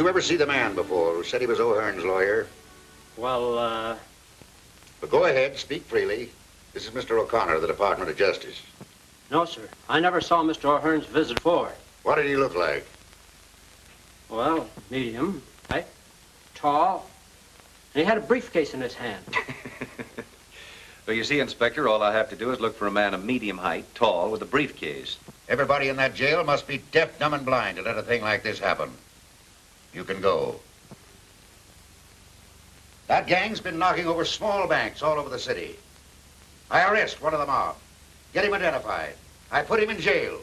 you ever see the man before who said he was O'Hearn's lawyer? Well, But go ahead, speak freely. This is Mr. O'Connor of the Department of Justice. no, sir. I never saw Mr. O'Hearn's visit before. What did he look like? Well, medium, height, tall, and he had a briefcase in his hand. Well, you see, Inspector, all I have to do is look for a man of medium height, tall, with a briefcase. Everybody in that jail must be deaf, dumb, and blind to let a thing like this happen. You can go. That gang's been knocking over small banks all over the city. I arrest one of the mob, get him identified. I put him in jail,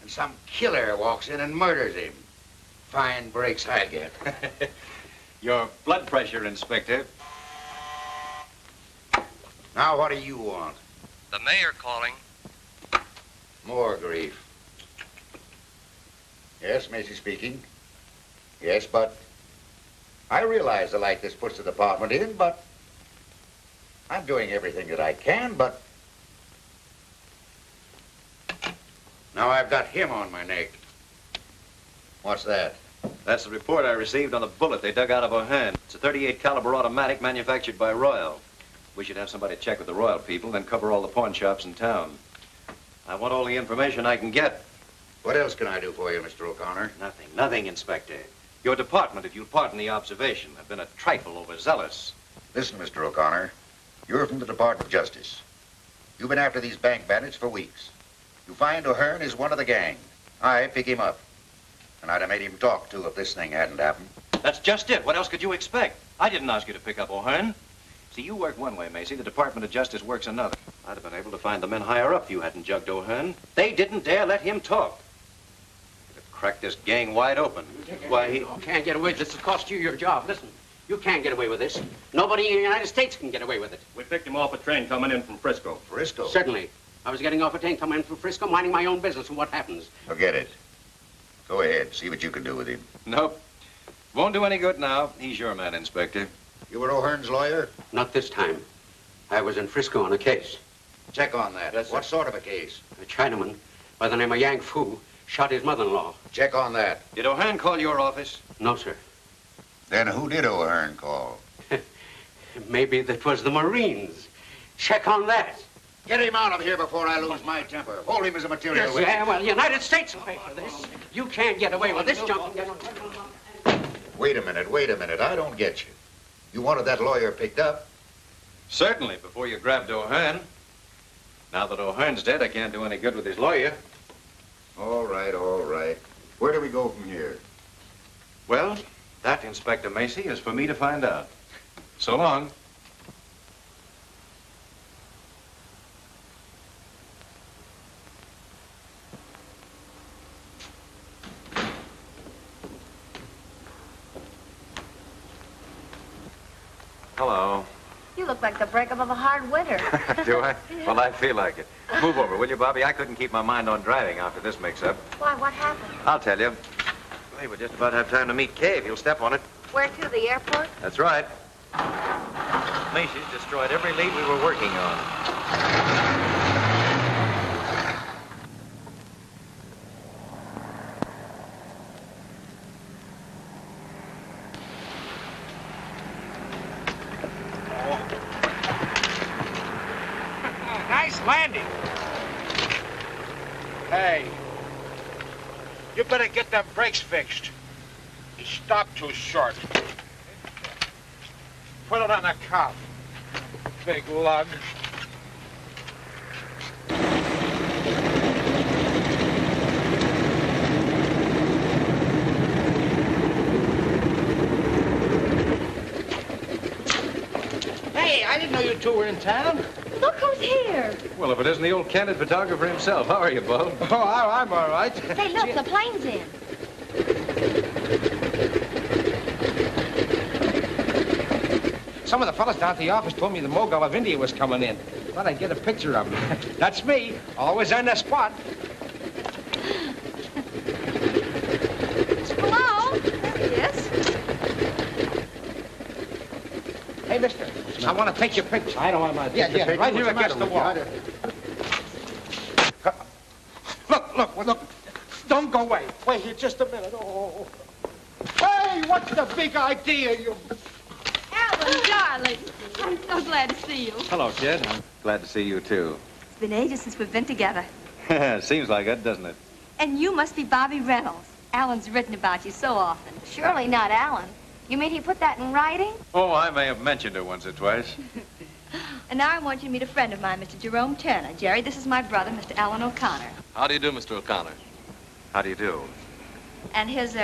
and some killer walks in and murders him. Fine breaks I get. Your blood pressure, Inspector. Now, what do you want? The mayor calling. More grief. Yes, Macy speaking. Yes, but I realize the light this puts the department in, but I'm doing everything that I can, but now I've got him on my neck. What's that? That's the report I received on the bullet they dug out of O'Hearn. It's a .38 caliber automatic manufactured by Royal. We should have somebody check with the Royal people, then cover all the pawn shops in town. I want all the information I can get. What else can I do for you, Mr. O'Connor? Nothing, Inspector. Your department, if you'll pardon the observation, have been a trifle overzealous. Listen, Mr. O'Connor, you're from the Department of Justice. You've been after these bank bandits for weeks. You find O'Hearn is one of the gang. I pick him up. And I'd have made him talk, too, if this thing hadn't happened. That's just it. What else could you expect? I didn't ask you to pick up O'Hearn. See, you work one way, Macy. The Department of Justice works another. I'd have been able to find the men higher up if you hadn't jugged O'Hearn. They didn't dare let him talk. They'd have cracked this gang wide open. Why, he... You can't get away with this. It'll cost you your job. Listen, you can't get away with this. Nobody in the United States can get away with it. We picked him off a train coming in from Frisco. Frisco? Certainly. I was getting off a train coming in from Frisco, minding my own business, and what happens? Forget it. Go ahead, see what you can do with him. Nope. Won't do any good now. He's your man, Inspector. You were O'Hearn's lawyer? Not this time. I was in Frisco on a case. Check on that. Yes, sir. What sort of a case? A Chinaman by the name of Yang Fu shot his mother-in-law. Check on that. Did O'Hearn call your office? No, sir. Then who did O'Hearn call? Maybe that was the Marines. Check on that. Get him out of here before I lose my temper. Hold him as a material witness. Yeah, well, the United States will pay for this. You can't get away with this junk. Wait a minute. I don't get you. You wanted that lawyer picked up? Certainly, before you grabbed O'Hearn. Now that O'Hearn's dead, I can't do any good with his lawyer. All right. Where do we go from here? Well, that, Inspector Macy, is for me to find out. So long. Hello. You look like the breakup of a hard winter. Do I? Well, I feel like it. Move over, will you, Bobby? I couldn't keep my mind on driving after this mix-up. Why, what happened? I'll tell you. Hey, we'll just about have time to meet Kay if you'll step on it. Where to, the airport? That's right. Macy's destroyed every lead we were working on. Nice landing. Hey, you better get them brakes fixed. You stopped too short. Put it on the cuff. Big lug. Hey, I didn't know you two were in town. Look who's here. Well, if it isn't the old candid photographer himself. How are you, Bo? Oh, I'm all right. Say, look, the plane's in. Some of the fellas down at the office told me the Mogul of India was coming in. Thought I'd get a picture of him. That's me. Always on the spot. Hello? There he is. Hey, mister, I want to take your picture. I don't want my Yeah, right here against the wall. Look. Don't go away. Wait here just a minute. Oh. Hey! Hey, what's the big idea, you... Alan, darling. I'm so glad to see you. Hello, kid. I'm glad to see you, too. It's been ages since we've been together. Seems like it, doesn't it? And you must be Bobby Reynolds. Alan's written about you so often. Surely not Alan. You mean he put that in writing? Oh, I may have mentioned it once or twice. And now I want you to meet a friend of mine, Mr. Jerome Turner. Jerry, this is my brother, Mr. Alan O'Connor. How do you do, Mr. O'Connor? How do you do? And his,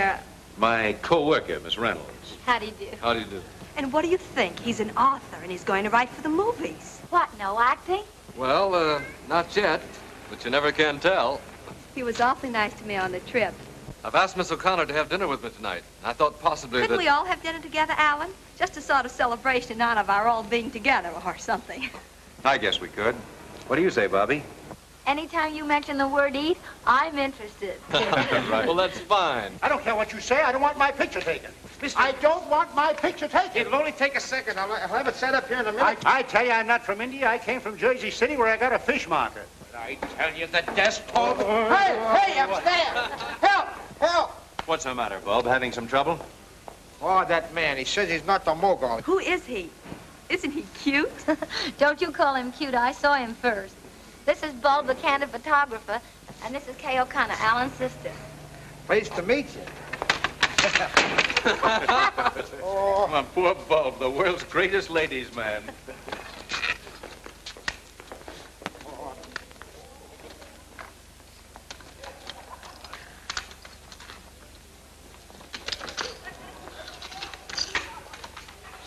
My co-worker, Miss Reynolds. how do you do? How do you do? And what do you think? He's an author, and he's going to write for the movies. What, no acting? Well, not yet, but you never can tell. He was awfully nice to me on the trip. I've asked Miss O'Connor to have dinner with me tonight. I thought possibly Couldn't that... we all have dinner together, Alan? Just a sort of celebration in honor of our all being together or something. I guess we could. What do you say, Bobby? Anytime you mention the word eat, I'm interested. Right. Well, that's fine. I don't care what you say. I don't want my picture taken. I don't want my picture taken. It'll only take a second. I'll have it set up here in a minute. I tell you, I'm not from India. I came from Jersey City, where I got a fish market. I tell you, the desk... Hey, upstairs! Help! Help! What's the matter, Bob? Having some trouble? Oh, that man. He says he's not the mogul. Who is he? Isn't he cute? Don't you call him cute. I saw him first. This is Bulb, the candid photographer, and this is Kay O'Connor, Alan's sister. Pleased to meet you. Oh, my poor Bob, the world's greatest ladies' man.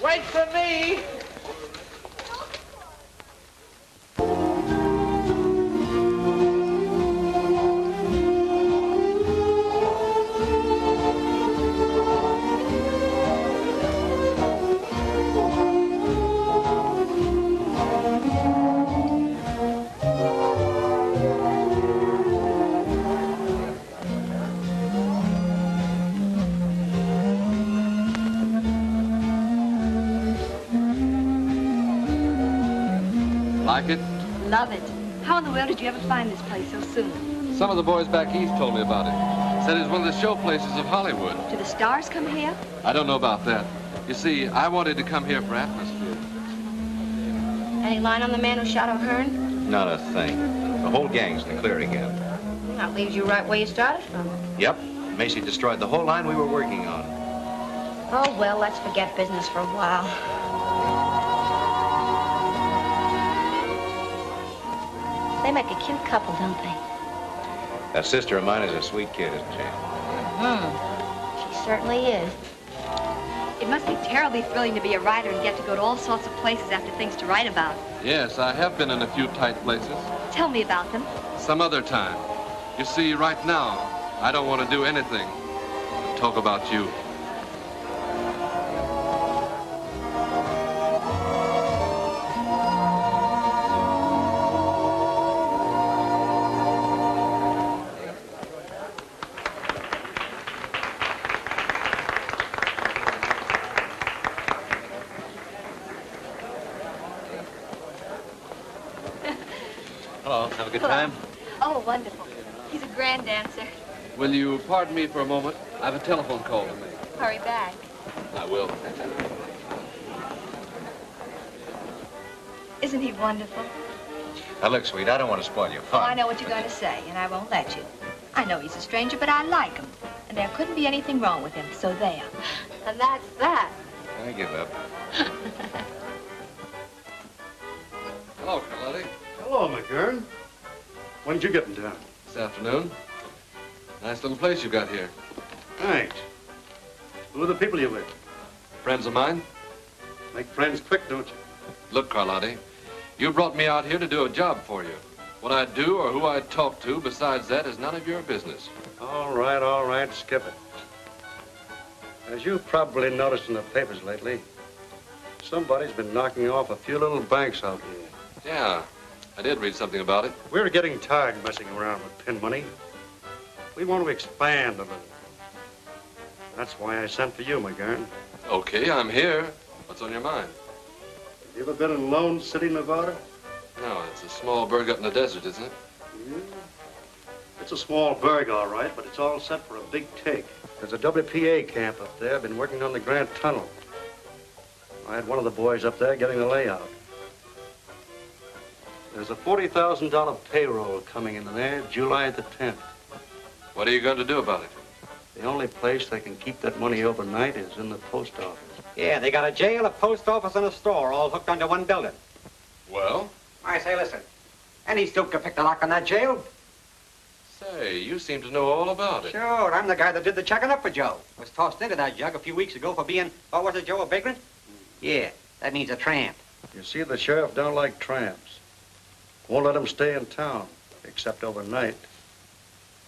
Wait for me! Like it? Love it. How in the world did you ever find this place so soon? Some of the boys back east told me about it. Said it's one of the show places of Hollywood. Do the stars come here? I don't know about that. You see, I wanted to come here for atmosphere. Any line on the man who shot O'Hearn? Not a thing. The whole gang's in the clear again. That leaves you right where you started from. Yep. Macy destroyed the whole line we were working on. Oh, well, let's forget business for a while. They make a cute couple, don't they? That sister of mine is a sweet kid, isn't she? She certainly is. It must be terribly thrilling to be a writer and get to go to all sorts of places after things to write about. Yes, I have been in a few tight places. Tell me about them. Some other time. You see, right now, I don't want to do anything but talk about you. Hello. Have a good time? Oh, wonderful. He's a grand dancer. Will you pardon me for a moment? I have a telephone call to make. Hurry back. I will. Isn't he wonderful? Now, look, sweet, I don't want to spoil your Oh, fun. I know what you're going to say, and I won't let you. I know he's a stranger, but I like him. And there couldn't be anything wrong with him, so there. And that's that. I give up. Hello, Carlotti. Hello, McGurn. When did you get in town? This afternoon. Nice little place you got here. Thanks. Who are the people you with? Friends of mine? Make friends quick, don't you? Look, Carlotti, you brought me out here to do a job for you. What I do or who I talk to besides that is none of your business. All right, skip it. As you've probably noticed in the papers lately, somebody's been knocking off a few little banks out here. Yeah, I did read something about it. We're getting tired messing around with pin money. We want to expand a little. That's why I sent for you, McGurn. Okay, I'm here. What's on your mind? You ever been in Lone City, Nevada? No, it's a small burg up in the desert, isn't it? Yeah. It's a small burg, all right, but it's all set for a big take. There's a WPA camp up there. Been working on the Grand Tunnel. I had one of the boys up there getting the layout. There's a $40,000 payroll coming in there July the 10th. What are you going to do about it? The only place they can keep that money overnight is in the post office. Yeah, they got a jail, a post office, and a store all hooked onto one building. Well? I say, listen. Any stoop can pick the lock on that jail. Say, you seem to know all about it. Sure, I'm the guy that did the checking up for Joe. Was tossed into that jug a few weeks ago for being, what was it, Joe, a vagrant? Yeah, that means a tramp. You see, the sheriff don't like tramps. Won't let them stay in town, except overnight.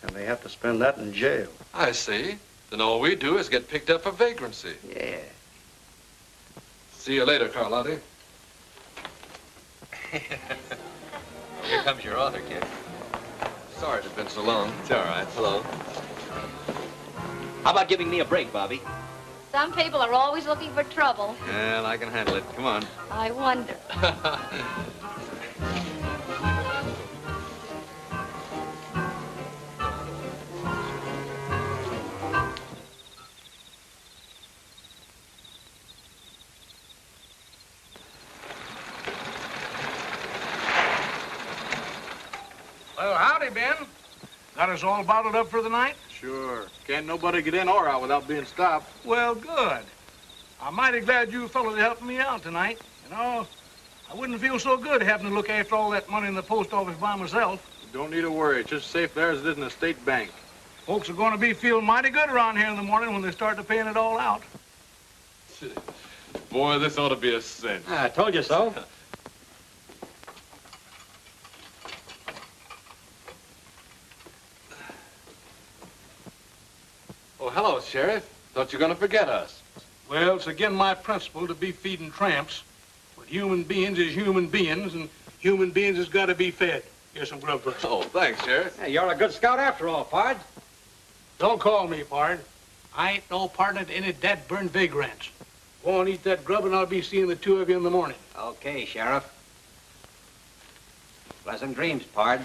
And they have to spend that in jail. I see. Then all we do is get picked up for vagrancy. Yeah. See you later, Carlotti. Here comes your author, kid. Sorry it's been so long. It's all right. Hello. How about giving me a break, Bobby? Some people are always looking for trouble. Well, I can handle it. Come on. I wonder. Well, howdy, Ben. Got us all bottled up for the night? Sure. Can't nobody get in or out without being stopped. Well, good. I'm mighty glad you fellas helped me out tonight. You know, I wouldn't feel so good having to look after all that money in the post office by myself. Don't need to worry. It's just safe there as it is in a state bank. Folks are going to be feeling mighty good around here in the morning when they start to paying it all out. Boy, this ought to be a cinch. I told you so. Oh, hello, Sheriff. Thought you were going to forget us. Well, it's again my principle to be feeding tramps. But human beings is human beings, and human beings has got to be fed. Here's some grub first. Oh, thanks, Sheriff. Hey, you're a good scout after all, Pard. Don't call me, pard. I ain't no partner to any dead-burned vagrants. Go on, eat that grub, and I'll be seeing the two of you in the morning. Okay, Sheriff. Pleasant dreams, Pard.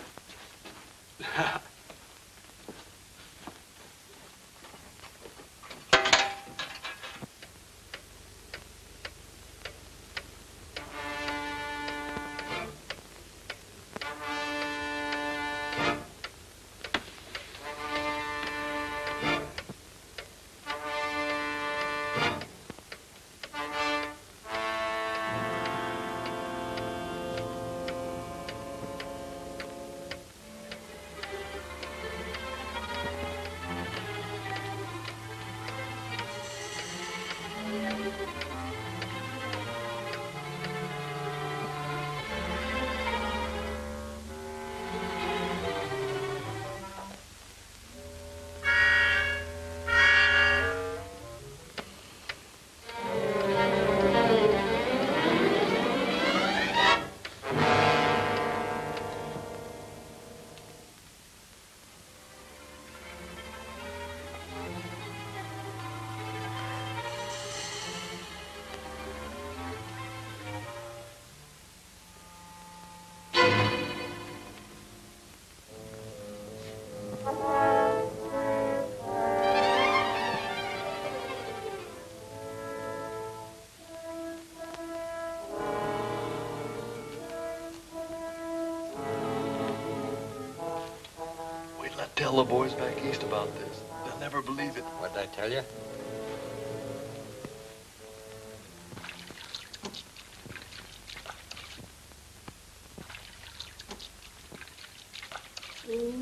Tell the boys back east about this. They'll never believe it. What'd I tell you?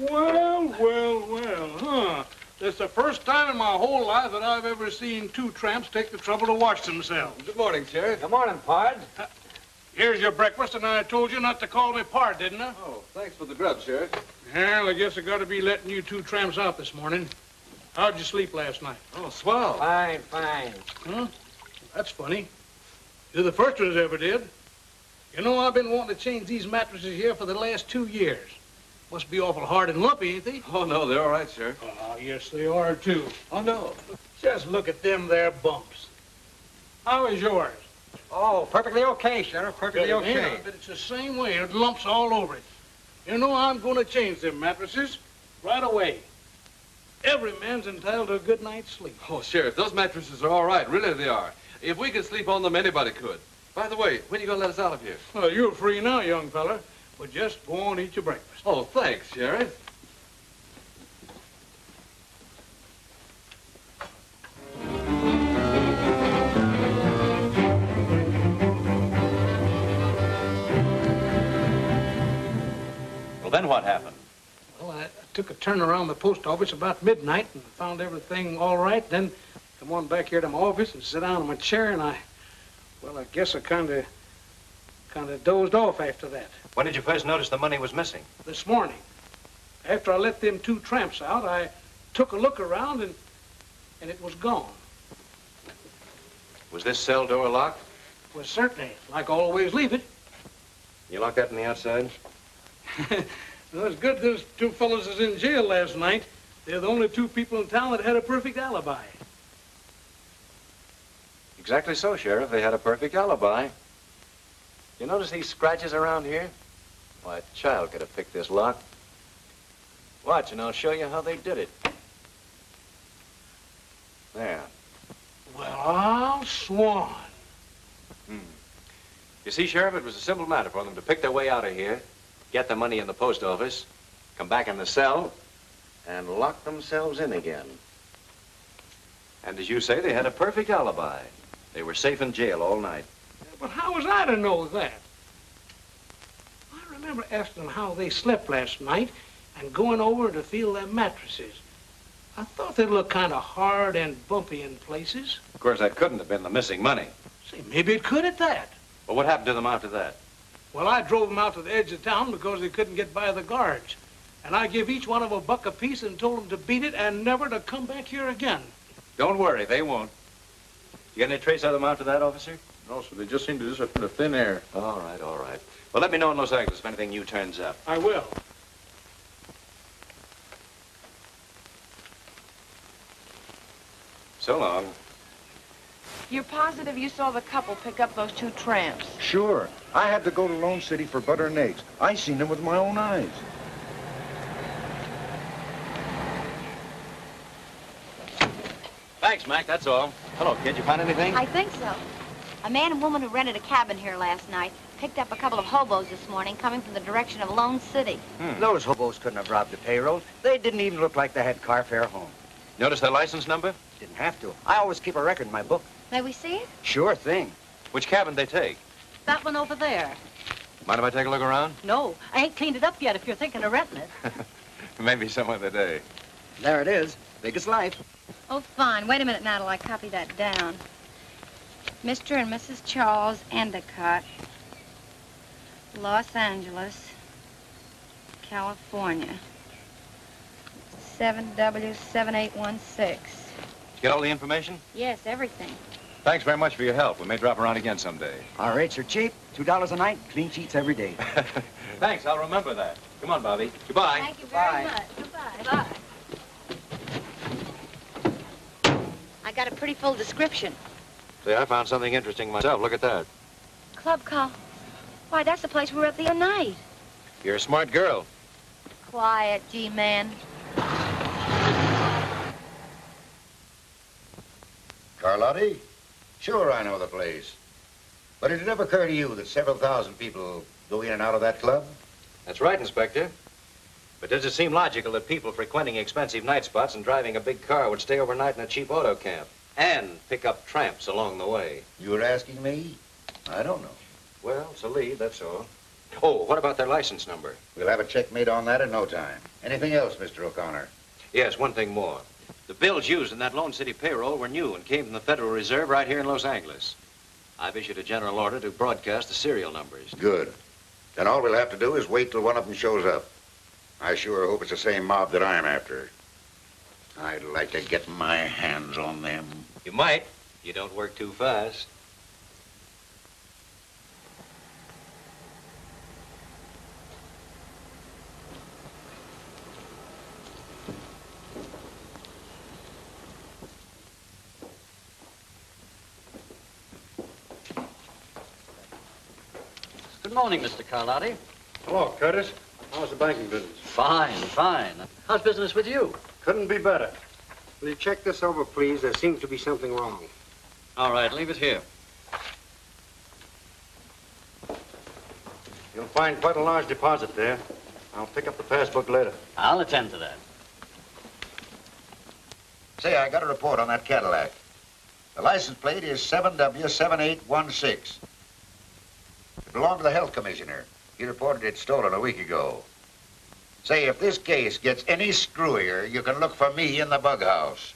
Well, huh? It's the first time in my whole life that I've ever seen two tramps take the trouble to wash themselves. Good morning, Sheriff. Good morning, Pard. Here's your breakfast, and I told you not to call me Pard, didn't I? Oh, thanks for the grub, Sheriff. Well, I guess I got to be letting you two tramps out this morning. How'd you sleep last night? Oh, swell. Fine, fine. Huh? That's funny. You're the first one that ever did. You know, I've been wanting to change these mattresses here for the last 2 years. Must be awful hard and lumpy, ain't they? Oh, no, they're all right, Sheriff. Oh, yes, they are, too. Oh, no. Just look at them there bumps. How is yours? Oh, perfectly okay, Sheriff. Perfectly okay. Yeah, but it's the same way. It lumps all over it. You know, I'm going to change them mattresses right away. Every man's entitled to a good night's sleep. Oh, Sheriff, those mattresses are all right. Really, they are. If we could sleep on them, anybody could. By the way, when are you going to let us out of here? Well, you're free now, young fella. But just go on and eat your breakfast. Oh, thanks, Sheriff. Well, then what happened? Well, I took a turn around the post office about midnight and found everything all right. Then come on back here to my office and sit down in my chair, and I guess I kind of dozed off after that. When did you first notice the money was missing? This morning. After I let them two tramps out, I took a look around, and it was gone. Was this cell door locked? Well, certainly, like I always leave it. You locked that from the outside? Well, it's good those two fellows is in jail last night. They're the only two people in town that had a perfect alibi. Exactly so, Sheriff. They had a perfect alibi. You notice these scratches around here? Why, a child could have picked this lock. Watch, and I'll show you how they did it. There. Well, I'll swan. You see, Sheriff, it was a simple matter for them to pick their way out of here, get the money in the post office, come back in the cell, and lock themselves in again. And as you say, they had a perfect alibi. They were safe in jail all night. But how was I to know that? I remember asking them how they slept last night and going over to feel their mattresses. I thought they'd look kind of hard and bumpy in places. Of course, that couldn't have been the missing money. Say, maybe it could at that. But what happened to them after that? Well, I drove them out to the edge of town because they couldn't get by the guards. And I give each one of them $1 apiece and told them to beat it and never to come back here again. Don't worry, they won't. You got any trace of them after that, officer? No, sir. They just seem to disappear into thin air. All right, all right. Well, let me know in Los Angeles if anything new turns up. I will. So long. You're positive you saw the couple pick up those two tramps? Sure. I had to go to Lone City for butter and eggs. I seen them with my own eyes. Thanks, Mac, that's all. Hello, kid. You find anything? I think so. A man and woman who rented a cabin here last night picked up a couple of hobos this morning coming from the direction of Lone City. Those hobos couldn't have robbed the payroll. They didn't even look like they had carfare home. Notice their license number? Didn't have to. I always keep a record in my book. May we see it? Sure thing. Which cabin they take? That one over there. Mind if I take a look around? No, I ain't cleaned it up yet if you're thinking of renting it. Maybe some other day. There it is. Big as life. Oh, fine. Wait a minute now till I copy that down. Mr. and Mrs. Charles Endicott, Los Angeles, California. 7W7816. Get all the information? Yes, everything. Thanks very much for your help. We may drop around again someday. Our rates are cheap. $2 a night. Clean sheets every day. Thanks, I'll remember that. Come on, Bobby. Goodbye. Thank you very Bye. much. Goodbye. Bye. I got a pretty full description. See, I found something interesting myself. Look at that. Club call. Why, that's the place we were at the other night. You're a smart girl. Quiet, G-man. Carlotti? Sure, I know the place. But did it ever occur to you that several thousand people go in and out of that club? That's right, Inspector. But does it seem logical that people frequenting expensive night spots and driving a big car would stay overnight in a cheap auto camp and pick up tramps along the way? You were asking me? I don't know. Well, it's a lead, that's all. Oh, what about their license number? We'll have a check made on that in no time. Anything else, Mr. O'Connor? Yes, one thing more. The bills used in that Lone City payroll were new and came from the Federal Reserve right here in Los Angeles. I've issued a general order to broadcast the serial numbers. Good. Then all we'll have to do is wait till one of them shows up. I sure hope it's the same mob that I'm after. I'd like to get my hands on them. You might. You don't work too fast. Good morning, Mr. Carlotti. Hello, Curtis. How's the banking business? Fine, fine. How's business with you? Couldn't be better. Will you check this over, please? There seems to be something wrong. All right, leave it here. You'll find quite a large deposit there. I'll pick up the passbook later. I'll attend to that. Say, I got a report on that Cadillac. The license plate is 7W7816. It belonged to the health commissioner. He reported it stolen a week ago. Say, if this case gets any screwier, you can look for me in the bug house.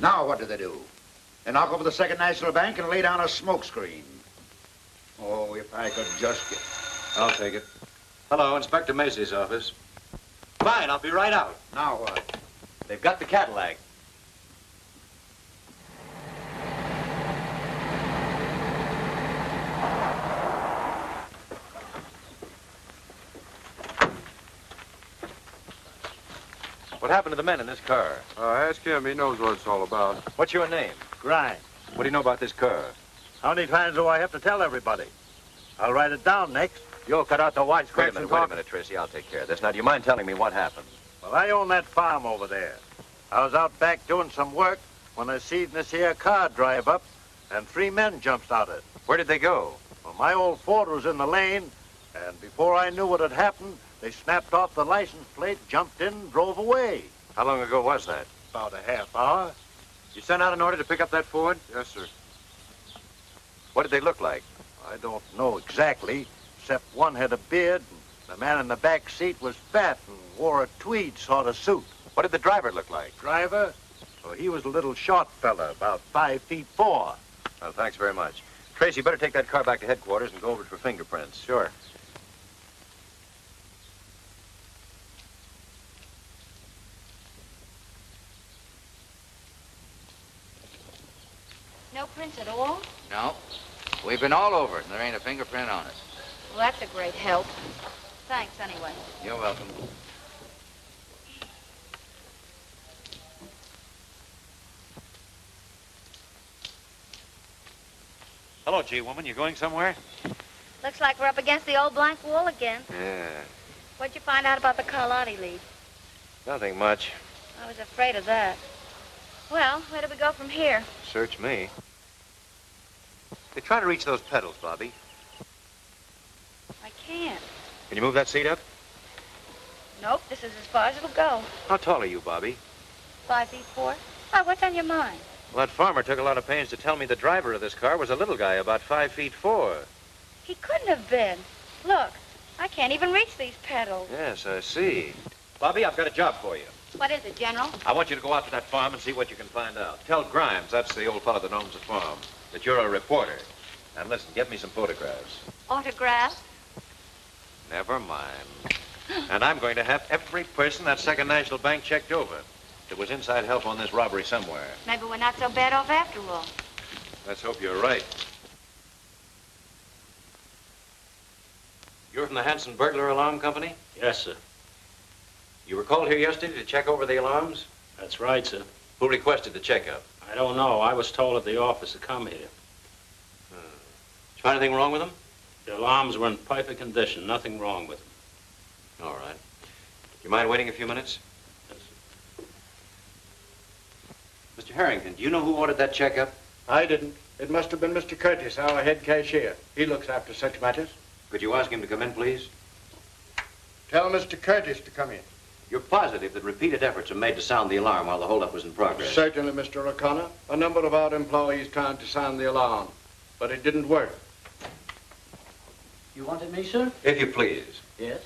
Now what do they do? They knock over the Second National Bank and lay down a smoke screen. Oh, if I could just get... I'll take it. Hello, Inspector Macy's office. Fine, I'll be right out. Now what? They've got the Cadillac. What happened to the men in this car? Ask him. He knows what it's all about. What's your name? Grimes. What do you know about this car? How many times do I have to tell everybody? I'll write it down next. You'll cut out the wisecracks Wait a minute, Tracy. I'll take care of this. Now, do you mind telling me what happened? Well, I own that farm over there. I was out back doing some work when I seen this here car drive up, and 3 men jumps out of it. Where did they go? Well, my old Ford was in the lane, and before I knew what had happened, they snapped off the license plate, jumped in, drove away. How long ago was that? About a half hour. You sent out an order to pick up that Ford? Yes, sir. What did they look like? I don't know exactly, except one had a beard, and the man in the back seat was fat and wore a tweed sort of suit. What did the driver look like? Driver? Well, he was a little short fella, about 5'4". Well, thanks very much. Tracy, you better take that car back to headquarters and go over it for fingerprints. Sure. No prints at all? No. We've been all over it, and there ain't a fingerprint on it. Well, that's a great help. Thanks, anyway. You're welcome. Hello, G-woman. You going somewhere? Looks like we're up against the old blank wall again. Yeah. What'd you find out about the Carlotti lead? Nothing much. I was afraid of that. Well, where do we go from here? Search me. Hey, try to reach those pedals, Bobby. I can't. Can you move that seat up? Nope, this is as far as it'll go. How tall are you, Bobby? 5'4". Oh, what's on your mind? Well, that farmer took a lot of pains to tell me the driver of this car was a little guy, about 5'4". He couldn't have been. Look, I can't even reach these pedals. Yes, I see. Bobby, I've got a job for you. What is it, General? I want you to go out to that farm and see what you can find out. Tell Grimes, that's the old fellow that owns the farm, that you're a reporter. And listen, get me some photographs. Autographs? Never mind. And I'm going to have every person that Second National Bank checked over. There was inside help on this robbery somewhere. Maybe we're not so bad off after all. Let's hope you're right. You're from the Hanson Burglar Alarm Company? Yes, sir. You were called here yesterday to check over the alarms? That's right, sir. Who requested the checkup? I don't know. I was told at the office to come here. Did you find anything wrong with them? The alarms were in perfect condition. Nothing wrong with them. All right. You mind waiting a few minutes? Yes, sir. Mr. Harrington, do you know who ordered that checkup? I didn't. It must have been Mr. Curtis, our head cashier. He looks after such matters. Could you ask him to come in, please? Tell Mr. Curtis to come in. You're positive that repeated efforts were made to sound the alarm while the holdup was in progress? Certainly, Mr. O'Connor. A number of our employees tried to sound the alarm, but it didn't work. You wanted me, sir? If you please. Yes.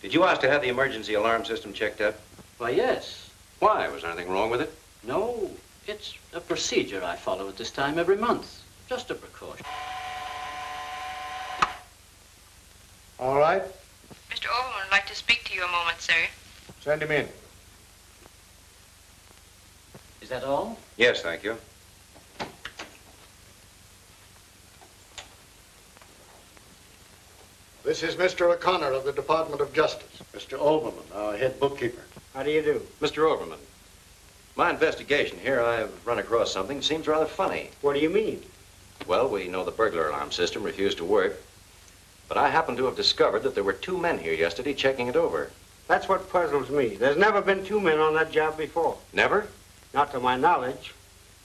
Did you ask to have the emergency alarm system checked up? Why, yes. Why? Was there anything wrong with it? No, it's a procedure I follow at this time every month. Just a precaution. All right. Mr. Overman would like to speak to you a moment, sir. Send him in. Is that all? Yes, thank you. This is Mr. O'Connor of the Department of Justice. Mr. Overman, our head bookkeeper. How do you do? Mr. Overman, my investigation here, I've run across something that seems rather funny. What do you mean? Well, we know the burglar alarm system refused to work, but I happen to have discovered that there were 2 men here yesterday checking it over. That's what puzzles me. There's never been 2 men on that job before. Never? Not to my knowledge.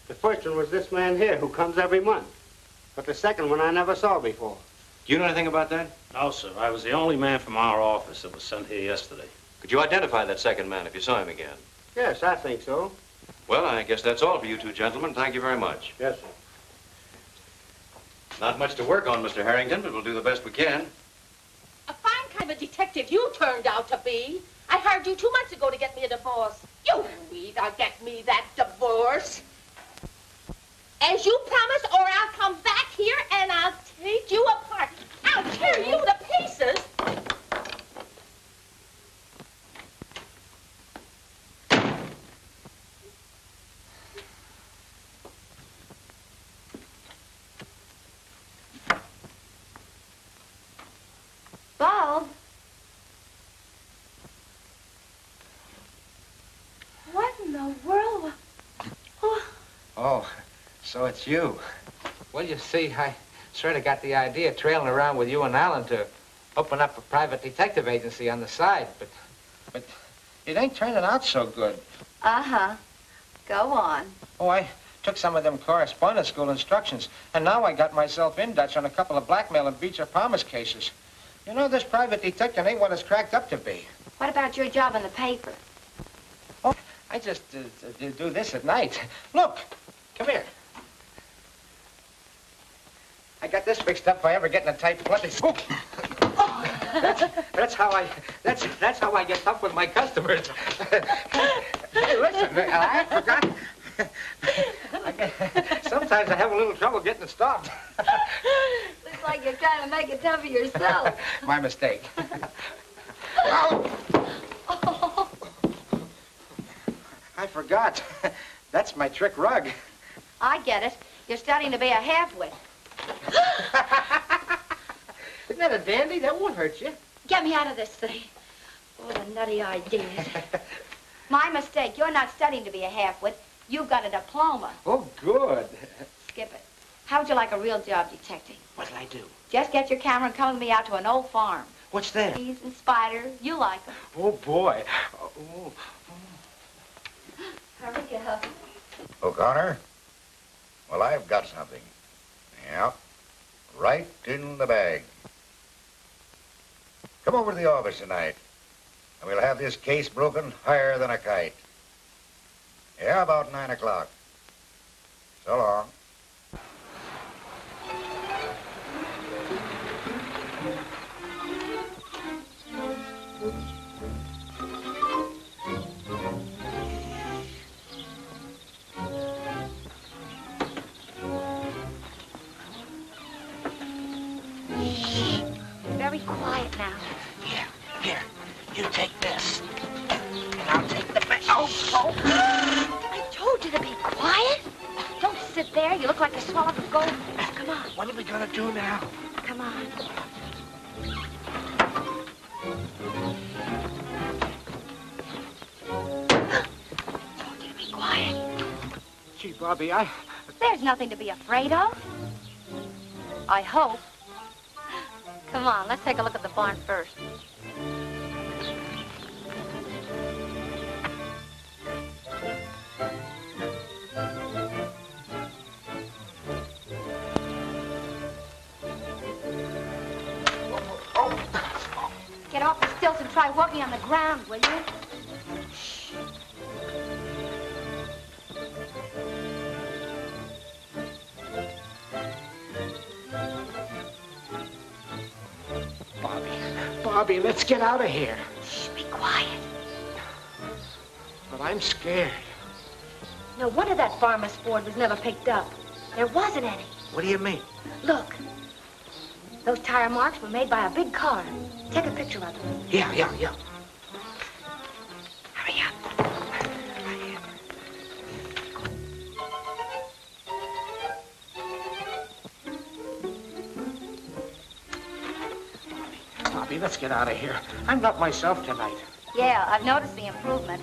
The first one was this man here, who comes every month. But the second one I never saw before. Do you know anything about that? No, sir. I was the only man from our office that was sent here yesterday. Could you identify that second man if you saw him again? Yes, I think so. Well, I guess that's all for you 2 gentlemen. Thank you very much. Yes, sir. Not much to work on, Mr. Harrington, but we'll do the best we can. A fine kind of a detective you turned out to be. I hired you 2 months ago to get me a divorce. You either get me that divorce, as you promised, or I'll come back here and I'll take you apart. I'll tear you to pieces. Bulb? What in the world? Oh, so it's you. Well, you see, I sort of got the idea trailing around with you and Alan to open up a private detective agency on the side, but it ain't turning out so good. Uh-huh. Go on. Oh, I took some of them correspondence school instructions, and now I got myself in Dutch on a couple of blackmail and breach of promise cases. You know, this private detective ain't what it's cracked up to be. What about your job in the paper? Oh, I just do this at night. Look, come here. I got this fixed up if I ever get in a tight place. Oh. That's how I get tough with my customers. Hey, listen, I forgot. Sometimes I have a little trouble getting it stopped. Looks like you're trying to make it tough for yourself. My mistake. I forgot. That's my trick rug. I get it. You're studying to be a half-wit. Isn't that a dandy? That won't hurt you. Get me out of this thing. Oh, the nutty ideas. My mistake. You're not studying to be a half-wit. You've got a diploma. Oh, good. Skip it. How would you like a real job detecting? What'll I do? Just get your camera and come with me out to an old farm. What's that? Bees and spiders. You like them. Oh, boy. Oh. Hurry up. O'Connor? Well, I've got something. Yeah. Right in the bag. Come over to the office tonight, and we'll have this case broken higher than a kite. Yeah, about 9 o'clock. So long. Very quiet now. Here, you take this. And I'll take the bag. Oh. I told you to be quiet. Don't sit there. You look like you swallowed a goldfish. Come on. What are we gonna do now? Come on. Told you to be quiet. Gee, Bobby, There's nothing to be afraid of. I hope. Come on, let's take a look at the barn first. stilts and try walking on the ground, will you? Bobby, let's get out of here. Shh, be quiet. But I'm scared. No wonder that farmer's Ford was never picked up. There wasn't any. What do you mean? Look. Those tire marks were made by a big car. Take a picture of them. Yeah. Hurry up. Bobby, let's get out of here. I'm not myself tonight. Yeah, I've noticed the improvement.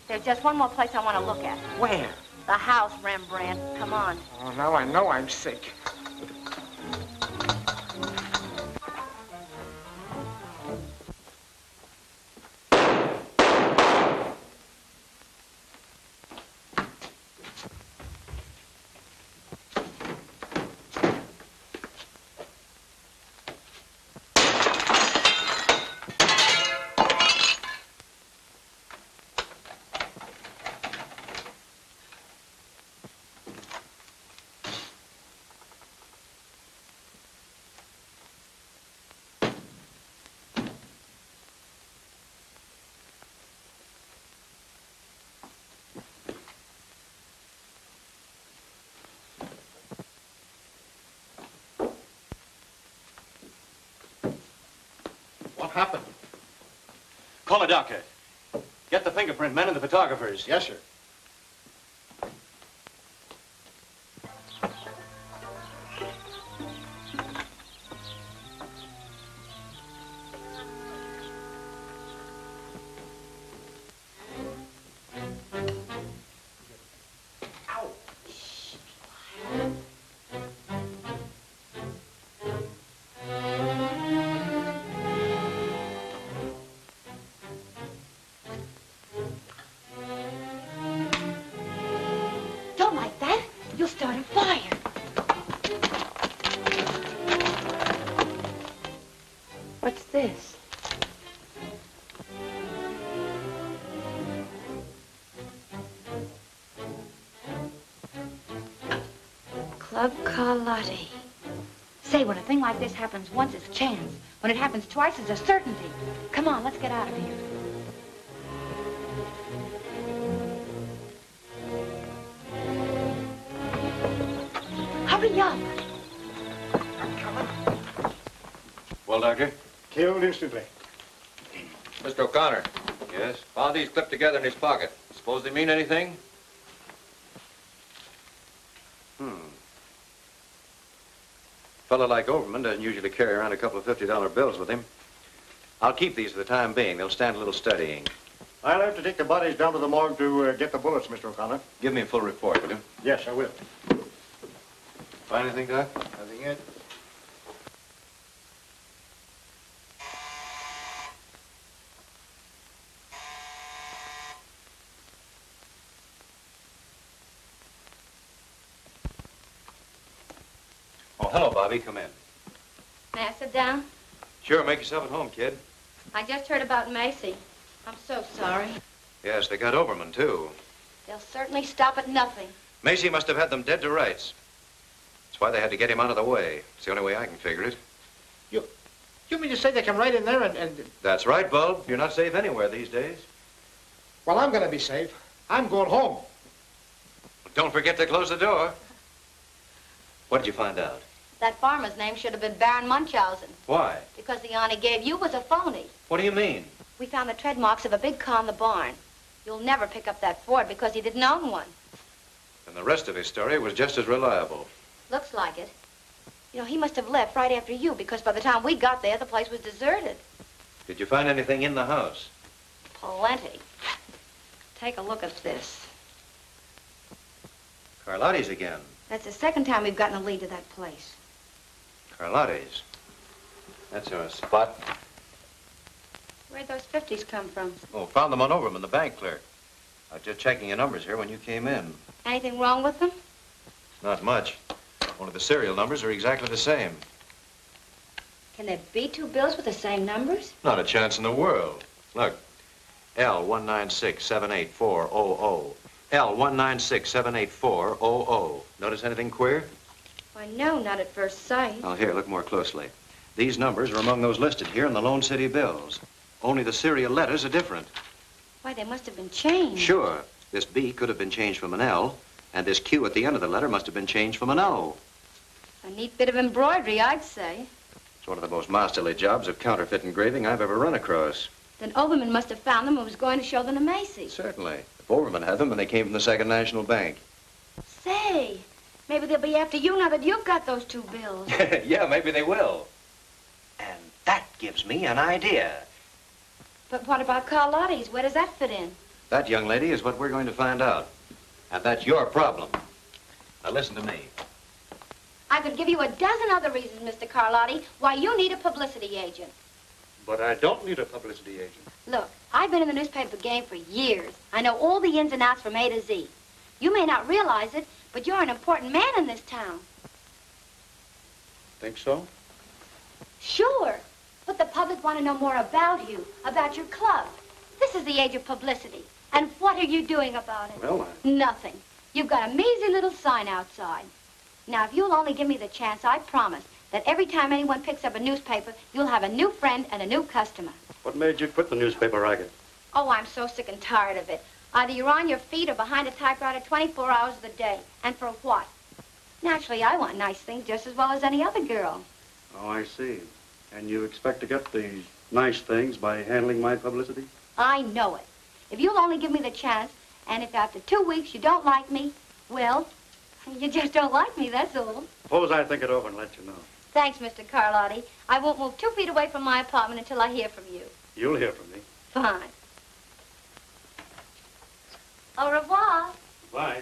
There's just one more place I want to look at. Where? The house, Rembrandt. Come on. Oh, now I know I'm sick. What happened? Call a doctor. Get the fingerprint men and the photographers. Yes, sir. Don't like that. You'll start a fire. What's this? Club Carlotti. Say, when a thing like this happens once, it's chance. When it happens twice, it's a certainty. Come on, let's get out of here. Hurry up. Well, Doctor? Killed instantly. Mr. O'Connor. Yes? Found these clipped together in his pocket. Suppose they mean anything? Fellow like Overman doesn't usually carry around a couple of $50 bills with him. I'll keep these for the time being. They'll stand a little studying. I'll have to take the bodies down to the morgue to get the bullets, Mr. O'Connor. Give me a full report, will you? Yes, I will. Find anything, Doc? Nothing yet. Oh, hello, Bobby. Come in. May I sit down? Sure, make yourself at home, kid. I just heard about Macy. I'm so sorry. Yes, they got Overman, too. They'll certainly stop at nothing. Macy must have had them dead to rights. That's why they had to get him out of the way. It's the only way I can figure it. You mean to say they come right in there and... That's right, Bulb. You're not safe anywhere these days. Well, I'm gonna be safe. I'm going home. Don't forget to close the door. What did you find out? That farmer's name should have been Baron Munchausen. Why? Because the yarn he gave you was a phony. What do you mean? We found the tread marks of a big car in the barn. You'll never pick up that Ford because he didn't own one. And the rest of his story was just as reliable. Looks like it. You know, he must have left right after you because by the time we got there, the place was deserted. Did you find anything in the house? Plenty. Take a look at this. Carlotti's again. That's the second time we've gotten a lead to that place. Carlotti's. That's our spot. Where'd those 50s come from? Oh, found them on Overman, the bank clerk. I was just checking your numbers here when you came in. Anything wrong with them? Not much. Only the serial numbers are exactly the same. Can there be two bills with the same numbers? Not a chance in the world. Look, L196-78400. L196-78400. Notice anything queer? Why, no, not at first sight. Oh, here, look more closely. These numbers are among those listed here in the Lone City bills. Only the serial letters are different. Why, they must have been changed. Sure. This B could have been changed from an L, and this Q at the end of the letter must have been changed from an O. A neat bit of embroidery, I'd say. It's one of the most masterly jobs of counterfeit engraving I've ever run across. Then Overman must have found them and was going to show them to Macy. Certainly. If Overman had them, and they came from the Second National Bank. Say, maybe they'll be after you now that you've got those two bills. Yeah, maybe they will. And that gives me an idea. But what about Carlotti's? Where does that fit in? That, young lady, is what we're going to find out. And that's your problem. Now, listen to me. I could give you a dozen other reasons, Mr. Carlotti, why you need a publicity agent. But I don't need a publicity agent. Look, I've been in the newspaper game for years. I know all the ins and outs from A to Z. You may not realize it, but you're an important man in this town. Think so? Sure. But the public want to know more about you, about your club. This is the age of publicity. And what are you doing about it? Well, Nothing. You've got a measly little sign outside. Now, if you'll only give me the chance, I promise that every time anyone picks up a newspaper, you'll have a new friend and a new customer. What made you quit the newspaper racket? Oh, I'm so sick and tired of it. Either you're on your feet or behind a typewriter 24 hours of the day. And for what? Naturally, I want nice things just as well as any other girl. Oh, I see. And you expect to get these nice things by handling my publicity? I know it. If you'll only give me the chance, and if after 2 weeks you don't like me, well, you just don't like me, that's all. Suppose I think it over and let you know. Thanks, Mr. Carlotti. I won't move 2 feet away from my apartment until I hear from you. You'll hear from me. Fine. Au revoir. Bye.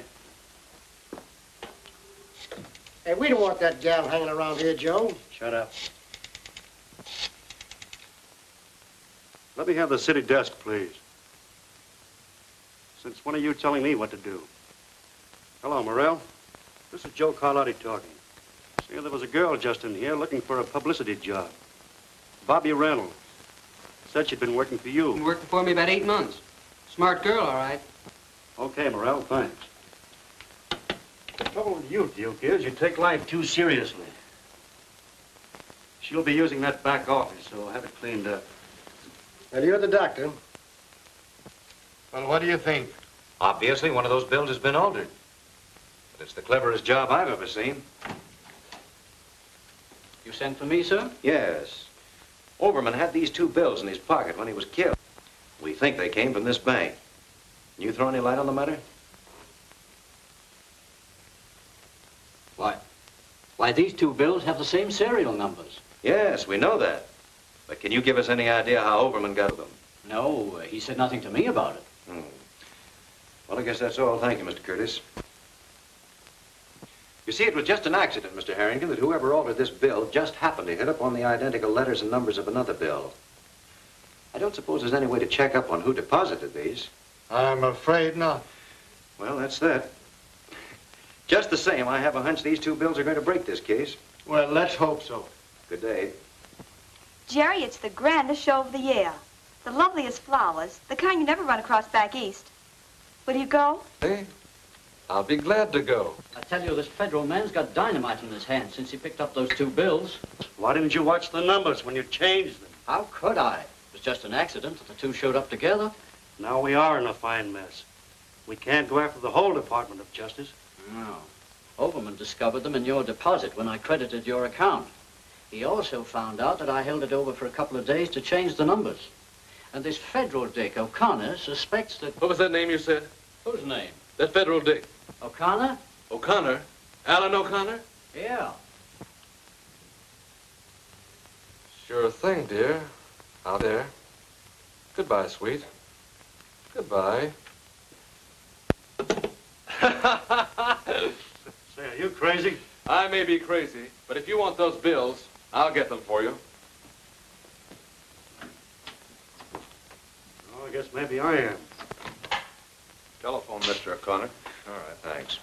Hey, we don't want that gal hanging around here, Joe. Shut up. Let me have the city desk, please. Since when are you telling me what to do? Hello, Morrell. This is Joe Carlotti talking. See, there was a girl just in here looking for a publicity job. Bobby Reynolds. Said she'd been working for you. Been working for me about 8 months. Smart girl, all right. Okay, Morrell, thanks. The trouble with you, Duke, is you take life too seriously. She'll be using that back office, so have it cleaned up. Well, you're the doctor. Well, what do you think? Obviously, one of those bills has been altered. But it's the cleverest job I've ever seen. You sent for me, sir? Yes. Overman had these two bills in his pocket when he was killed. We think they came from this bank. Can you throw any light on the matter? Why, these two bills have the same serial numbers. Yes, we know that. But can you give us any idea how Overman got them? No, he said nothing to me about it. Well, I guess that's all. Thank you, Mr. Curtis. You see, it was just an accident, Mr. Harrington, that whoever altered this bill just happened to hit upon the identical letters and numbers of another bill. I don't suppose there's any way to check up on who deposited these. I'm afraid not. Well, that's that. Just the same, I have a hunch these two bills are going to break this case. Well, let's hope so. Good day. Jerry, it's the grandest show of the year. The loveliest flowers, the kind you never run across back east. Will you go? Hey, I'll be glad to go. I tell you, this federal man's got dynamite in his hand since he picked up those two bills. Why didn't you watch the numbers when you changed them? How could I? It was just an accident that the two showed up together. Now we are in a fine mess. We can't go after the whole Department of Justice. No. Overman discovered them in your deposit when I credited your account. He also found out that I held it over for a couple of days to change the numbers. And this federal dick, O'Connor, suspects that... What was that name you said? Whose name? That federal dick. O'Connor? O'Connor? Alan O'Connor? Yeah. Sure thing, dear. Out there. Goodbye, sweet. Goodbye. Say, are you crazy? I may be crazy, but if you want those bills, I'll get them for you. Oh, I guess maybe I am. Telephone, Mr. O'Connor. All right, thanks.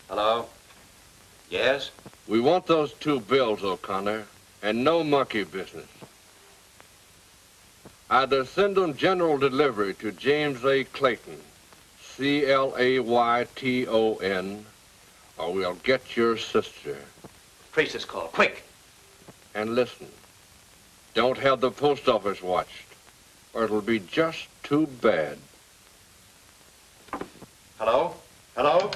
Hello? Yes? We want those 2 bills, O'Connor, and no monkey business. Either send them general delivery to James A. Clayton, Clayton, or we'll get your sister. Trace this call, quick. And listen, don't have the post office watched, or it'll be just too bad. Hello? Hello?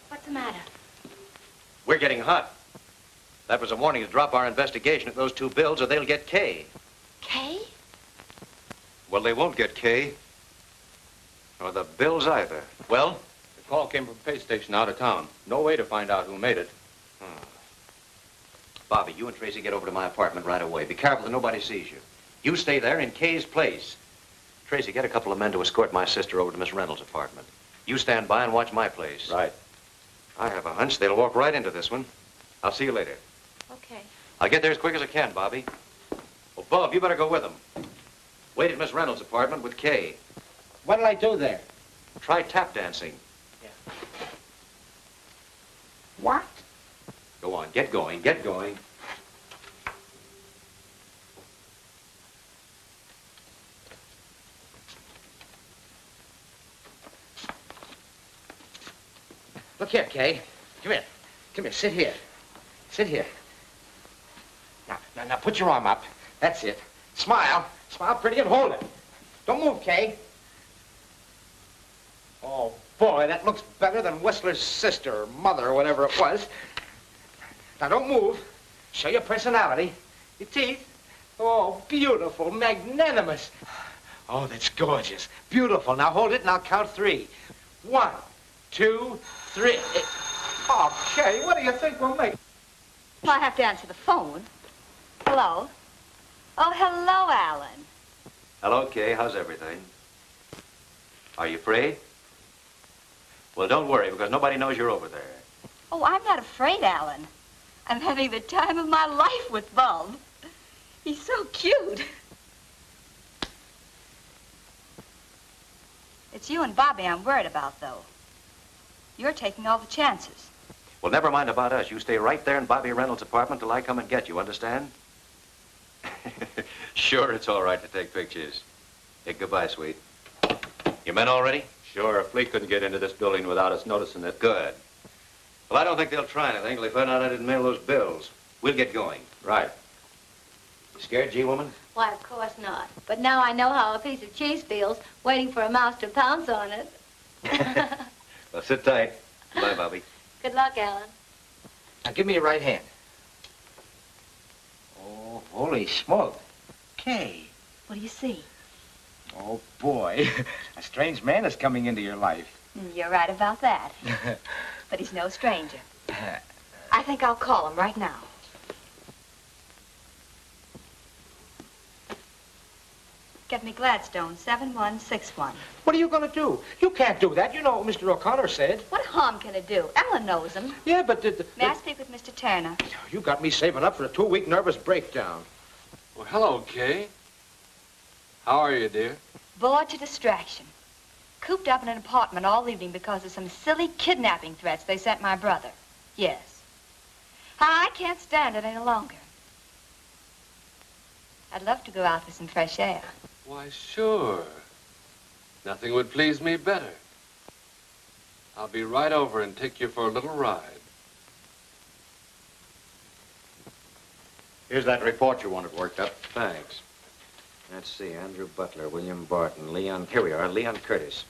What's the matter? We're getting hot. That was a warning to drop our investigation of those 2 bills or they'll get K. Kay? Well, they won't get K. Or the bills either. Well? The call came from a pay station out of town. No way to find out who made it. Bobby, you and Tracy get over to my apartment right away. Be careful that nobody sees you. You stay there in Kay's place. Tracy, get a couple of men to escort my sister over to Miss Reynolds' apartment. You stand by and watch my place. Right. I have a hunch they'll walk right into this one. I'll see you later. Okay. I'll get there as quick as I can, Bobby. Well, Bob, you better go with them. Wait at Miss Reynolds' apartment with Kay. What'll I do there? Try tap dancing. What? Go on, get going, get going. Look here, Kay. Come here. Come here, sit here. Sit here. Now, put your arm up. That's it. Smile. Smile pretty and hold it. Don't move, Kay. Oh, boy, that looks better than Whistler's sister or mother or whatever it was. Now, don't move. Show your personality. Your teeth. Oh, beautiful, magnanimous. Oh, that's gorgeous. Beautiful. Now, hold it and I'll count 3. 1, 2, 3. Oh, Kay, what do you think we'll make? Well, I have to answer the phone. Hello? Oh, hello, Alan. Hello, Kay. How's everything? Are you free? Well, don't worry, because nobody knows you're over there. Oh, I'm not afraid, Alan. I'm having the time of my life with Bub. He's so cute. It's you and Bobby I'm worried about, though. You're taking all the chances. Well, never mind about us. You stay right there in Bobby Reynolds' apartment till I come and get you, understand? Sure, it's all right to take pictures. Hey, goodbye, sweet. Your men all ready? Sure, a fleet couldn't get into this building without us noticing it. Good. Well, I don't think they'll try anything till they find out I didn't mail those bills. We'll get going. Right. You scared, G-woman? Why, of course not. But now I know how a piece of cheese feels, waiting for a mouse to pounce on it. Well, sit tight. Bye, Bobby. Good luck, Alan. Now, give me your right hand. Oh, holy smoke. Kay. What do you see? Oh, boy. A strange man is coming into your life. You're right about that. But he's no stranger. I think I'll call him right now. Get me Gladstone, 7161. What are you going to do? You can't do that. You know what Mr. O'Connor said. What harm can it do? Alan knows him. Yeah, but... May I speak with Mr. Turner? You got me saving up for a 2-week nervous breakdown. Well, hello, Kay. How are you, dear? Bored to distraction. Cooped up in an apartment all evening because of some silly kidnapping threats they sent my brother. Yes. I can't stand it any longer. I'd love to go out for some fresh air. Why, sure. Nothing would please me better. I'll be right over and take you for a little ride. Here's that report you wanted worked up. Thanks. Let's see, Andrew Butler, William Barton, Leon, here we are, Leon Curtis.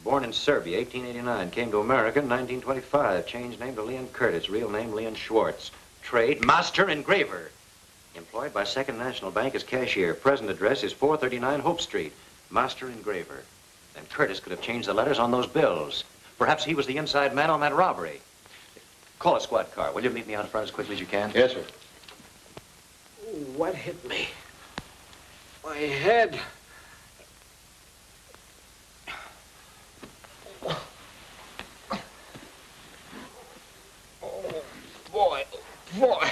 Born in Serbia, 1889, came to America in 1925, changed name to Leon Curtis, real name Leon Schwartz. Trade, master engraver. Employed by Second National Bank as cashier. Present address is 439 Hope Street. Master engraver. Then Curtis could have changed the letters on those bills. Perhaps he was the inside man on that robbery. Call a squad car. Will you meet me out front as quickly as you can? Yes, sir. Ooh, what hit me? My head. Oh, boy. Boy.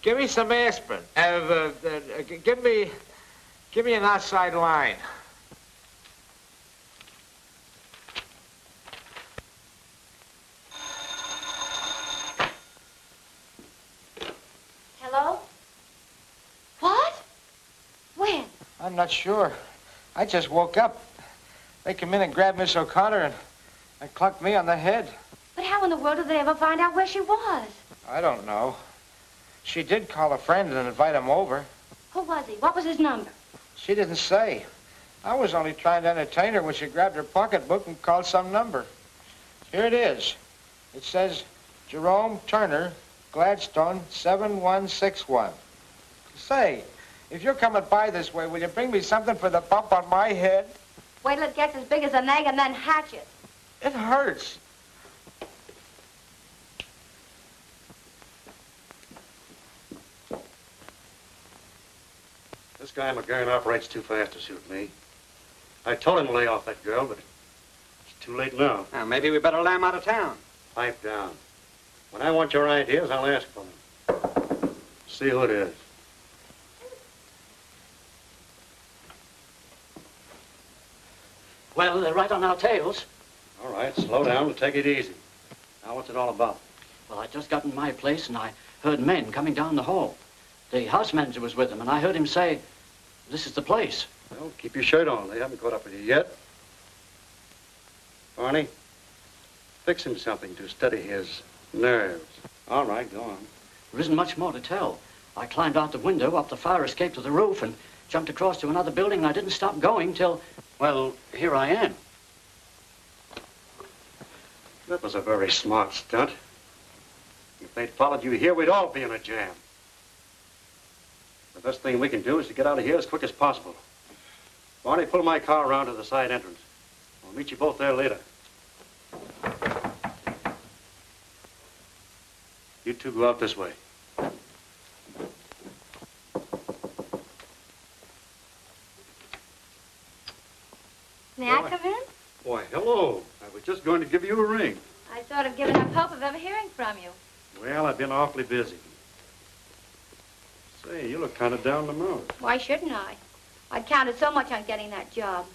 Give me some aspirin. Give me an outside line. I'm not sure. I just woke up. They come in and grabbed Miss O'Connor and clunked me on the head. But how in the world did they ever find out where she was? I don't know. She did call a friend and invite him over. Who was he? What was his number? She didn't say. I was only trying to entertain her when she grabbed her pocketbook and called some number. Here it is. It says, Jerome Turner, Gladstone, 7161. Say, if you're coming by this way, will you bring me something for the bump on my head? Wait till it gets as big as an egg and then hatch it. It hurts. This guy McGurn operates too fast to suit me. I told him to lay off that girl, but it's too late now. Now, maybe we better lay him out of town. Pipe down. When I want your ideas, I'll ask for them. See who it is. Well, they're right on our tails. All right, slow down and take it easy. Now, what's it all about? Well, I just got in my place and I heard men coming down the hall. The house manager was with them, and I heard him say, this is the place. Well, keep your shirt on. They haven't caught up with you yet. Barney, fix him something to steady his nerves. All right, go on. There isn't much more to tell. I climbed out the window, up the fire escape to the roof, and jumped across to another building, and I didn't stop going till, well, here I am. That was a very smart stunt. If they'd followed you here, we'd all be in a jam. The best thing we can do is to get out of here as quick as possible. Barney, pull my car around to the side entrance. I'll meet you both there later. You two go out this way. May I come in? Why, hello. I was just going to give you a ring. I sort of given up hope of ever hearing from you. Well, I've been awfully busy. Say, you look kind of down the mood. Why shouldn't I? I'd counted so much on getting that job.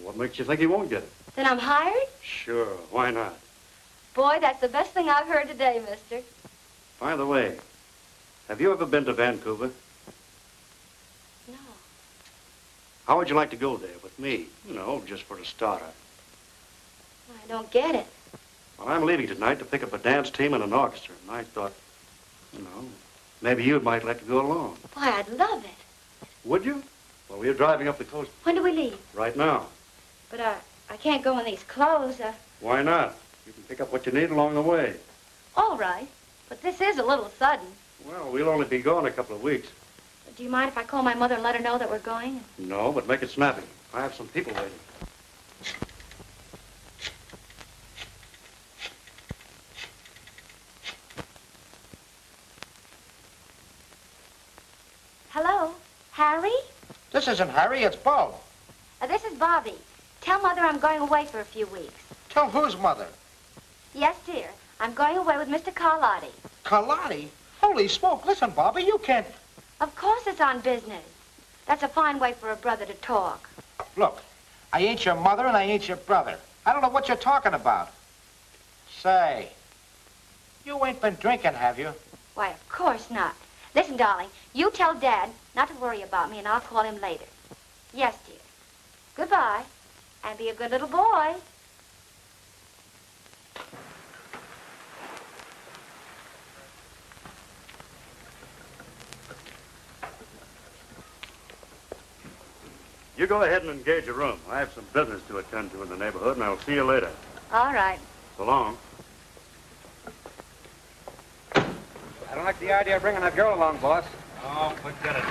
What makes you think you won't get it? Then I'm hired? Sure, why not? Boy, that's the best thing I've heard today, mister. By the way, have you ever been to Vancouver? No. How would you like to go there with me? You know, just for a starter. I don't get it. Well, I'm leaving tonight to pick up a dance team and an orchestra, and I thought, maybe you might like to go along. Why, I'd love it. Would you? Well, we're driving up the coast. When do we leave? Right now. But I can't go in these clothes. Why not? You can pick up what you need along the way. All right. But this is a little sudden. Well, we'll only be gone a couple of weeks. Do you mind if I call my mother and let her know that we're going? No, but make it snappy. I have some people waiting. Hello? Harry? This isn't Harry, it's Bo. This is Bobby. Tell Mother I'm going away for a few weeks. Tell whose mother? Yes, dear. I'm going away with Mr. Carlotti. Carlotti? Holy smoke, listen, Bobby, you can't... Of course it's on business. That's a fine way for a brother to talk. Look, I ain't your mother and I ain't your brother. I don't know what you're talking about. Say, you ain't been drinking, have you? Why, of course not. Listen, darling, you tell Dad not to worry about me and I'll call him later. Yes, dear. Goodbye. And be a good little boy. You go ahead and engage a room. I have some business to attend to in the neighborhood, and I'll see you later. All right. So long. I don't like the idea of bringing that girl along, boss. Oh, forget it.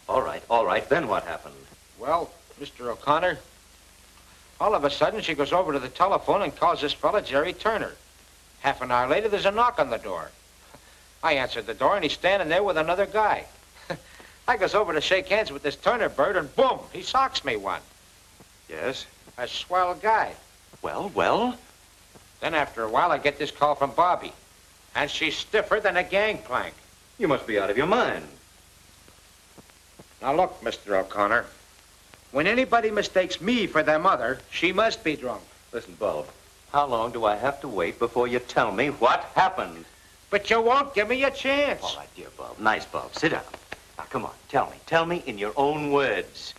All right. Then what happened? Well, Mr. O'Connor, all of a sudden she goes over to the telephone and calls this fella Jerry Turner. Half an hour later, there's a knock on the door. I answered the door, and he's standing there with another guy. I goes over to shake hands with this Turner bird, and boom, he socks me one. Yes? A swell guy. Well? Then after a while, I get this call from Bobby. And she's stiffer than a gangplank. You must be out of your mind. Now look, Mr. O'Connor. When anybody mistakes me for their mother, she must be drunk. Listen, Bo, how long do I have to wait before you tell me what happened? But you won't give me a chance. All right, dear Bob. Nice, Bob. Sit down. Now, come on, tell me. Tell me in your own words.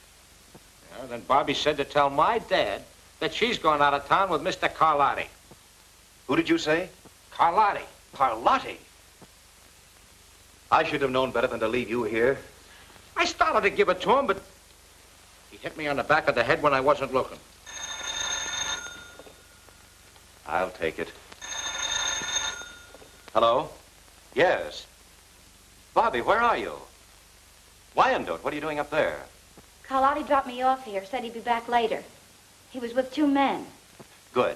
Yeah, then Bobby said to tell my dad that she's going out of town with Mr. Carlotti. Who did you say? Carlotti. Carlotti? I should have known better than to leave you here. I started to give it to him, but he hit me on the back of the head when I wasn't looking. I'll take it. Hello? Yes. Bobby, where are you? Wyandotte, what are you doing up there? Carlotti dropped me off here, said he'd be back later. He was with 2 men. Good.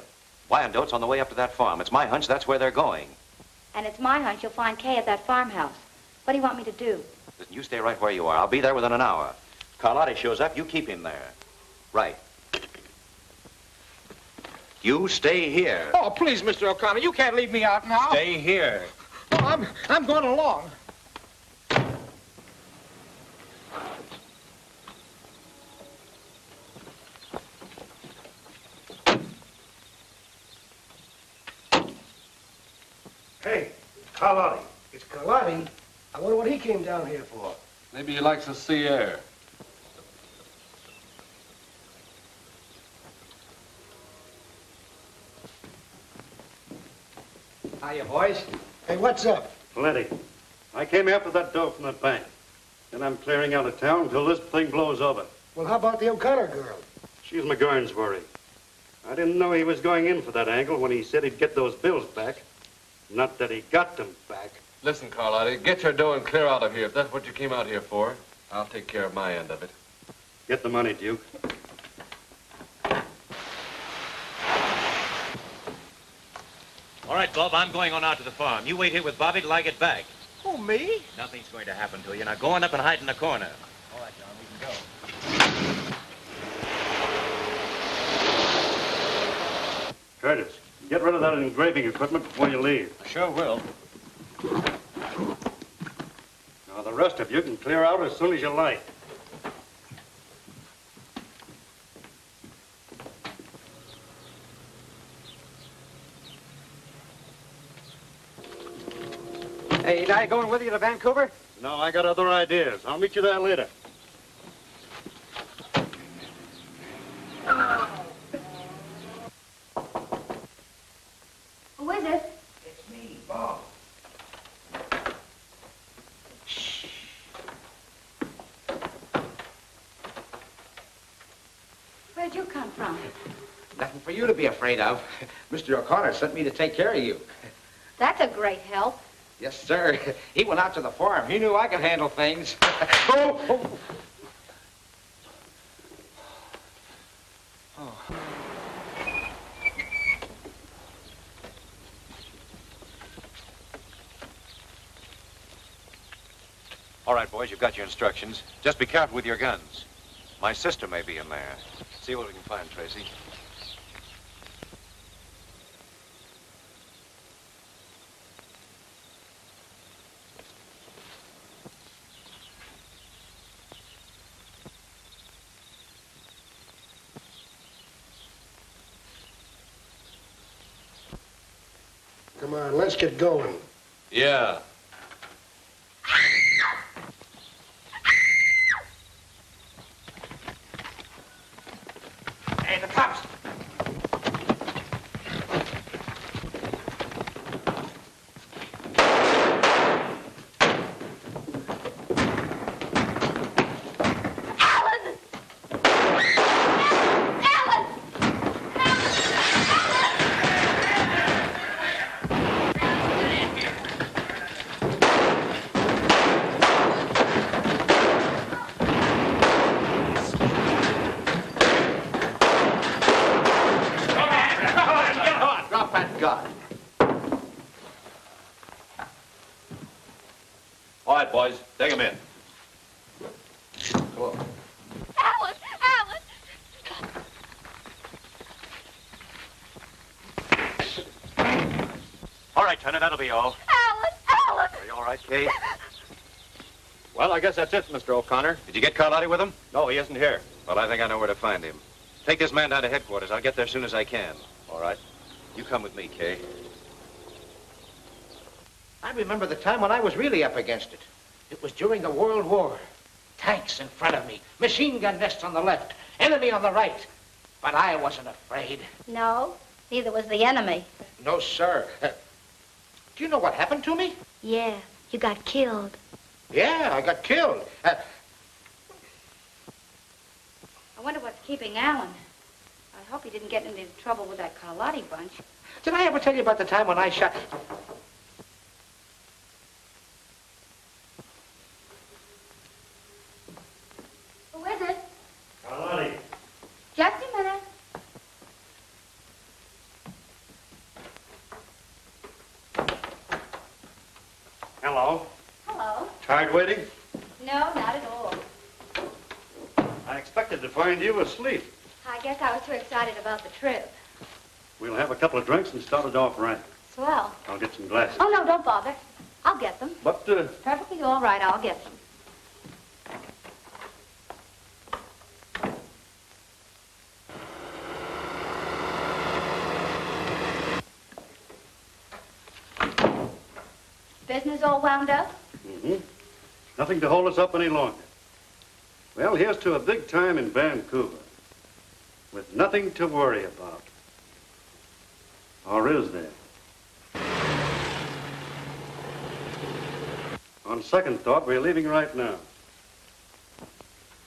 Wyandotte's on the way up to that farm. It's my hunch that's where they're going. And it's my hunch you'll find Kay at that farmhouse. What do you want me to do? Listen, you stay right where you are. I'll be there within an hour. If Carlotti shows up, you keep him there. Right. You stay here. Oh, please, Mr. O'Connor, you can't leave me out now. Stay here. Oh, I'm going along. Hey, Carlotti. It's Carlotti. I wonder what he came down here for. Maybe he likes the sea air. Hiya, boys. Hey, what's up? Plenty. I came after that dough from the bank. And I'm clearing out of town until this thing blows over. Well, how about the O'Connor girl? She's McGurn's worry. I didn't know he was going in for that angle when he said he'd get those bills back. Not that he got them back. Listen, Carlotti, get your dough and clear out of here. If that's what you came out here for, I'll take care of my end of it. Get the money, Duke. All right, Bob, I'm going on out to the farm. You wait here with Bobby till I get back. Oh, me? Nothing's going to happen to you. Now go on up and hide in the corner. All right, John, we can go. Curtis, get rid of that engraving equipment before you leave. I sure will. Now, the rest of you can clear out as soon as you like. Hey, ain't I going with you to Vancouver? No, I got other ideas. I'll meet you there later. Who is it? It's me, Bob. Where'd you come from? Nothing for you to be afraid of. Mr. O'Connor sent me to take care of you. That's a great help. Yes, sir. He went out to the farm. He knew I could handle things. Oh. All right, boys, you've got your instructions. Just be careful with your guns. My sister may be in there. See what we can find, Tracy. Come on, let's get going. Yeah. Hey, the cops. All right, boys, take him in. Go on. Alan! Alan! All right, Turner, that'll be all. Alan! Alan! Are you all right, Kay? Well, I guess that's it, Mr. O'Connor. Did you get Carlotti with him? No, he isn't here. Well, I think I know where to find him. Take this man down to headquarters. I'll get there as soon as I can. All right. You come with me, Kay. I remember the time when I was really up against it. It was during the World War. Tanks in front of me, machine gun nests on the left, enemy on the right. But I wasn't afraid. No, neither was the enemy. No, sir. Do you know what happened to me? Yeah, you got killed. Yeah, I got killed. I wonder what's keeping Alan. I hope he didn't get into trouble with that Carlotti bunch. Did I ever tell you about the time when I shot... Who is it? Carlotti. Just a minute. Hello. Hello. Tired waiting? No, not at all. I expected to find you asleep. I guess I was too excited about the trip. We'll have a couple of drinks and start it off right. Swell. I'll get some glasses. Oh, no, don't bother. I'll get them. But, Perfectly all right, I'll get them. Business all wound up? mm-hmm. Nothing to hold us up any longer. Well, here's to a big time in Vancouver, with nothing to worry about. Or is there? On second thought, we're leaving right now.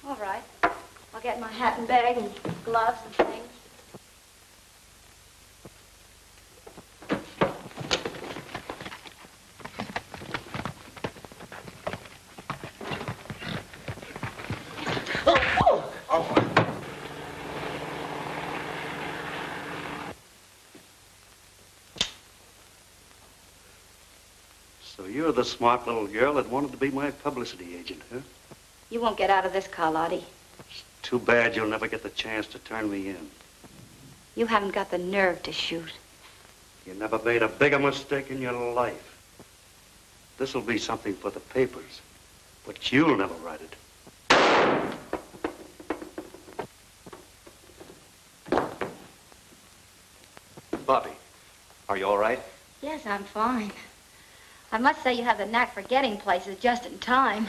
All right. I'll get my hat and bag and gloves and things. So you're the smart little girl that wanted to be my publicity agent, huh? You won't get out of this, Carlotti. Too bad you'll never get the chance to turn me in. You haven't got the nerve to shoot. You never made a bigger mistake in your life. This'll be something for the papers, but you'll never write it. Bobby, are you all right? Yes, I'm fine. I must say you have the knack for getting places just in time.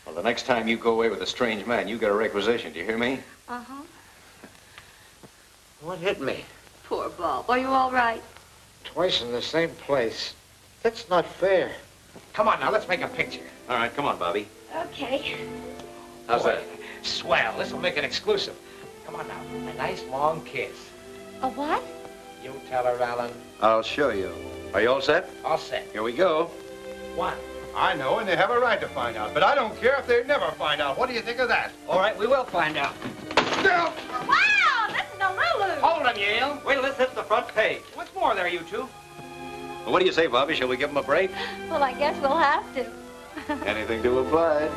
Well, the next time you go away with a strange man, you get a requisition. Do you hear me? Uh-huh. What hit me? Poor Bob. Are you all right? Twice in the same place. That's not fair. Come on now, let's make a picture. All right, come on, Bobby. Okay. How's Boy, that? Swell. This'll make it exclusive. Come on now, a nice long kiss. A what? You tell her, Alan. I'll show you. Are you all set? All set. Here we go. One. I know, and they have a right to find out. But I don't care if they never find out. What do you think of that? All right, we will find out. Now, Wow, this is a Lulu. Hold him, Yale. Wait till this hits the front page. What's more there, you two? Well, what do you say, Bobby? Shall we give him a break? Well, I guess we'll have to. Anything to oblige.